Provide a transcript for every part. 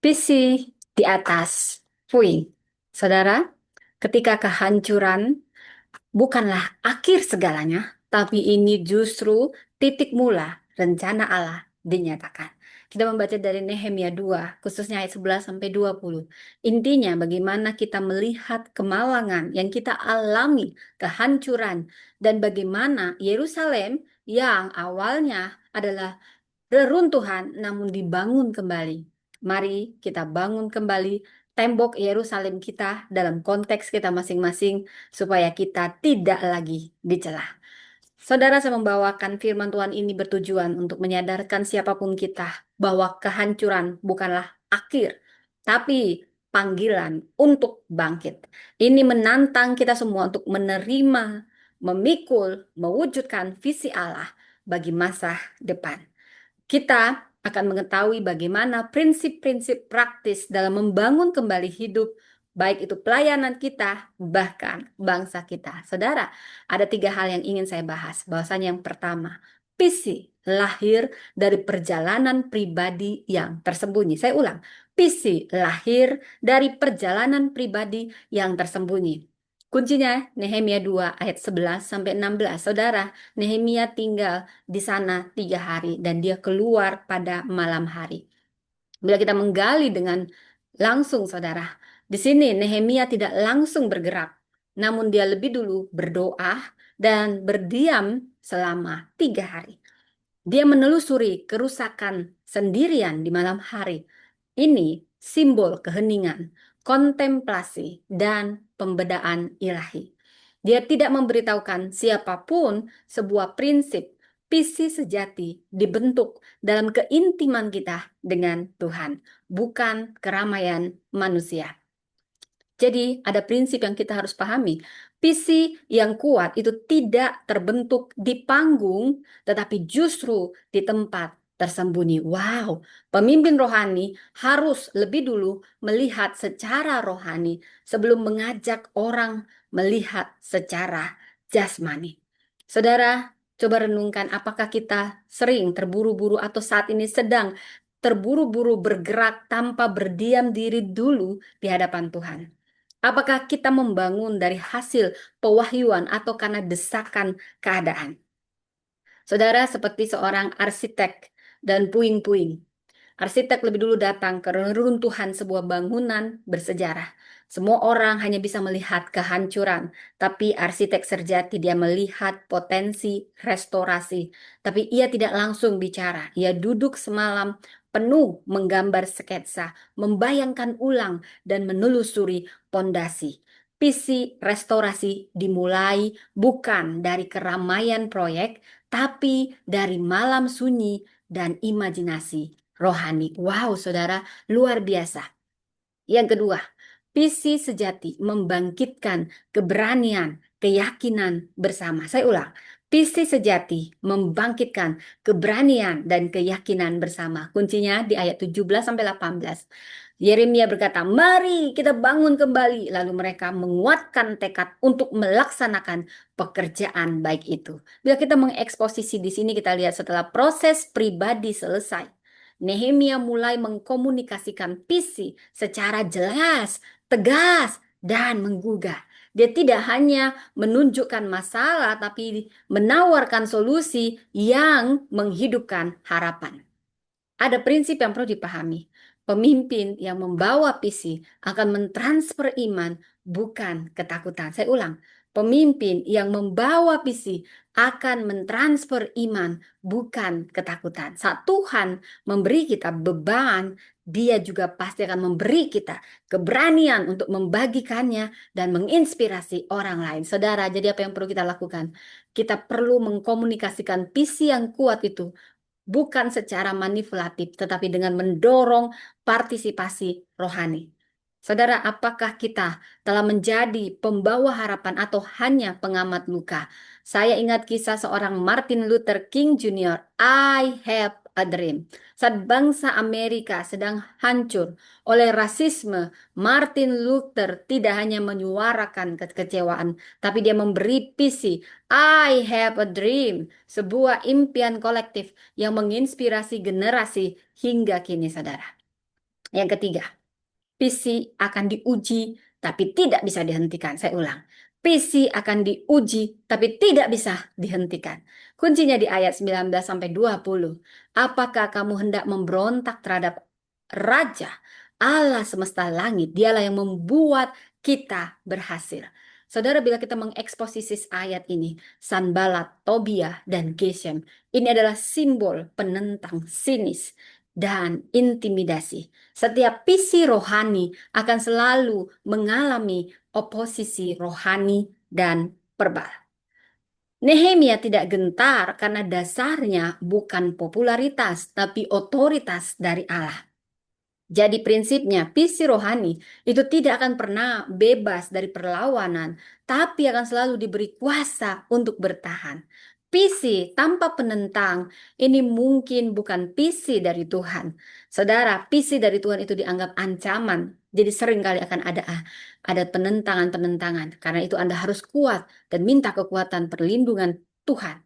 Visi di atas puing. Saudara, ketika kehancuran bukanlah akhir segalanya, tapi ini justru titik mula rencana Allah dinyatakan. Kita membaca dari Nehemia 2, khususnya ayat 11 sampai 20. Intinya bagaimana kita melihat kemalangan yang kita alami, kehancuran, dan bagaimana Yerusalem yang awalnya adalah reruntuhan namun dibangun kembali. Mari kita bangun kembali tembok Yerusalem kita dalam konteks kita masing-masing supaya kita tidak lagi dicela. Saudara, saya membawakan firman Tuhan ini bertujuan untuk menyadarkan siapapun kita bahwa kehancuran bukanlah akhir, tapi panggilan untuk bangkit. Ini menantang kita semua untuk menerima, memikul, mewujudkan visi Allah bagi masa depan. Kita akan mengetahui bagaimana prinsip-prinsip praktis dalam membangun kembali hidup, baik itu pelayanan kita, bahkan bangsa kita. Saudara, ada 3 hal yang ingin saya bahas. Bahwasanya yang pertama, visi lahir dari perjalanan pribadi yang tersembunyi. Saya ulang, visi lahir dari perjalanan pribadi yang tersembunyi. Kuncinya Nehemia 2 ayat 11 sampai 16. Saudara, Nehemia tinggal di sana 3 hari dan dia keluar pada malam hari. Bila kita menggali dengan langsung, saudara, di sini Nehemia tidak langsung bergerak, namun dia lebih dulu berdoa dan berdiam selama 3 hari. Dia menelusuri kerusakan sendirian di malam hari. Ini simbol keheningan, kontemplasi, dan pembedaan ilahi. Dia tidak memberitahukan siapapun sebuah prinsip, visi sejati dibentuk dalam keintiman kita dengan Tuhan, bukan keramaian manusia. Jadi ada prinsip yang kita harus pahami. Visi yang kuat itu tidak terbentuk di panggung, tetapi justru di tempat tersembunyi. Wow, pemimpin rohani harus lebih dulu melihat secara rohani sebelum mengajak orang melihat secara jasmani. Saudara, coba renungkan apakah kita sering terburu-buru atau saat ini sedang terburu-buru bergerak tanpa berdiam diri dulu di hadapan Tuhan. Apakah kita membangun dari hasil pewahyuan atau karena desakan keadaan? Saudara, seperti seorang arsitek dan puing-puing. Arsitek lebih dulu datang ke reruntuhan sebuah bangunan bersejarah. Semua orang hanya bisa melihat kehancuran, tapi arsitek sejati dia melihat potensi restorasi. Tapi ia tidak langsung bicara. Ia duduk semalam penuh menggambar sketsa, membayangkan ulang dan menelusuri pondasi. Visi restorasi dimulai bukan dari keramaian proyek, tapi dari malam sunyi dan imajinasi rohani. Wow, saudara, luar biasa. Yang kedua, visi sejati membangkitkan keberanian, keyakinan bersama. Saya ulang, visi sejati membangkitkan keberanian dan keyakinan bersama. Kuncinya di ayat 17 sampai 18. Yeremia berkata, "Mari kita bangun kembali." Lalu mereka menguatkan tekad untuk melaksanakan pekerjaan baik itu. Bila kita mengeksposisi di sini, kita lihat setelah proses pribadi selesai, Nehemia mulai mengkomunikasikan visi secara jelas, tegas, dan menggugah. Dia tidak hanya menunjukkan masalah, tapi menawarkan solusi yang menghidupkan harapan. Ada prinsip yang perlu dipahami. Pemimpin yang membawa visi akan mentransfer iman, bukan ketakutan. Saya ulang, pemimpin yang membawa visi akan mentransfer iman, bukan ketakutan. Saat Tuhan memberi kita beban, Dia juga pasti akan memberi kita keberanian untuk membagikannya dan menginspirasi orang lain. Saudara, jadi apa yang perlu kita lakukan? Kita perlu mengkomunikasikan visi yang kuat itu bukan secara manipulatif, tetapi dengan mendorong partisipasi rohani. Saudara, apakah kita telah menjadi pembawa harapan atau hanya pengamat luka? Saya ingat kisah seorang Martin Luther King Jr. I have a dream. Saat bangsa Amerika sedang hancur oleh rasisme, Martin Luther tidak hanya menyuarakan kekecewaan, tapi dia memberi visi. I have a dream, sebuah impian kolektif yang menginspirasi generasi hingga kini, saudara. Yang ketiga, PC akan diuji tapi tidak bisa dihentikan. Saya ulang. PC akan diuji tapi tidak bisa dihentikan. Kuncinya di ayat 19 sampai 20. Apakah kamu hendak memberontak terhadap Raja Allah semesta langit? Dialah yang membuat kita berhasil. Saudara, bila kita mengeksposisi ayat ini, Sanbalat, Tobia, dan Geshem, ini adalah simbol penentang sinis dan intimidasi. Setiap visi rohani akan selalu mengalami oposisi rohani dan verbal. Nehemia tidak gentar karena dasarnya bukan popularitas, tapi otoritas dari Allah. Jadi prinsipnya, visi rohani itu tidak akan pernah bebas dari perlawanan, tapi akan selalu diberi kuasa untuk bertahan. Visi tanpa penentang ini mungkin bukan visi dari Tuhan. Saudara, visi dari Tuhan itu dianggap ancaman. Jadi seringkali akan ada penentangan-penentangan. Karena itu Anda harus kuat dan minta kekuatan perlindungan Tuhan.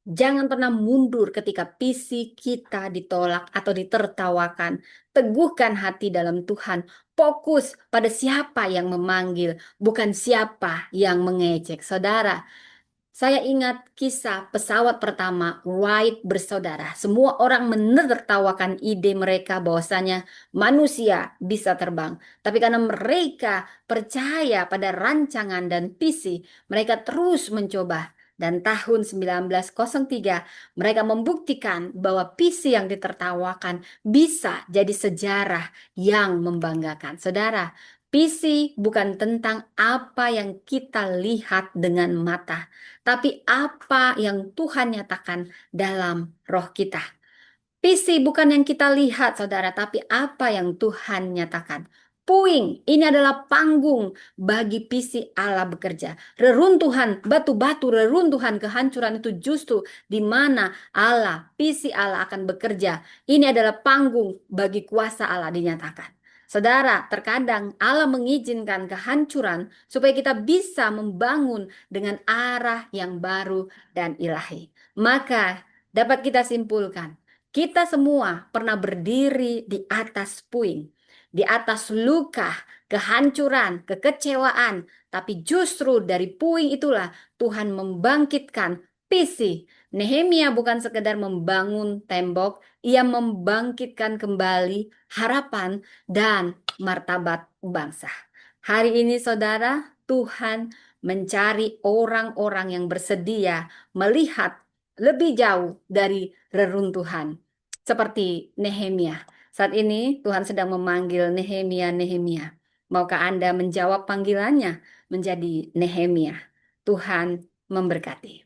Jangan pernah mundur ketika visi kita ditolak atau ditertawakan. Teguhkan hati dalam Tuhan. Fokus pada siapa yang memanggil, bukan siapa yang mengejek. Saudara, saya ingat kisah pesawat pertama Wright bersaudara. Semua orang menertawakan ide mereka bahwasanya manusia bisa terbang. Tapi karena mereka percaya pada rancangan dan visi, mereka terus mencoba. Dan tahun 1903 mereka membuktikan bahwa visi yang ditertawakan bisa jadi sejarah yang membanggakan. Saudara, visi bukan tentang apa yang kita lihat dengan mata, tapi apa yang Tuhan nyatakan dalam roh kita. Visi bukan yang kita lihat, saudara, tapi apa yang Tuhan nyatakan. Puing, ini adalah panggung bagi visi Allah bekerja. Reruntuhan, batu-batu, reruntuhan, kehancuran itu justru di mana Allah, visi Allah akan bekerja. Ini adalah panggung bagi kuasa Allah dinyatakan. Saudara, terkadang Allah mengizinkan kehancuran supaya kita bisa membangun dengan arah yang baru dan ilahi. Maka dapat kita simpulkan, kita semua pernah berdiri di atas puing, di atas luka, kehancuran, kekecewaan. Tapi justru dari puing itulah Tuhan membangkitkan visi. Nehemia bukan sekedar membangun tembok, ia membangkitkan kembali harapan dan martabat bangsa. Hari ini saudara, Tuhan mencari orang-orang yang bersedia melihat lebih jauh dari reruntuhan. Seperti Nehemia. Saat ini Tuhan sedang memanggil Nehemia, Nehemia. Maukah Anda menjawab panggilannya menjadi Nehemia? Tuhan memberkati.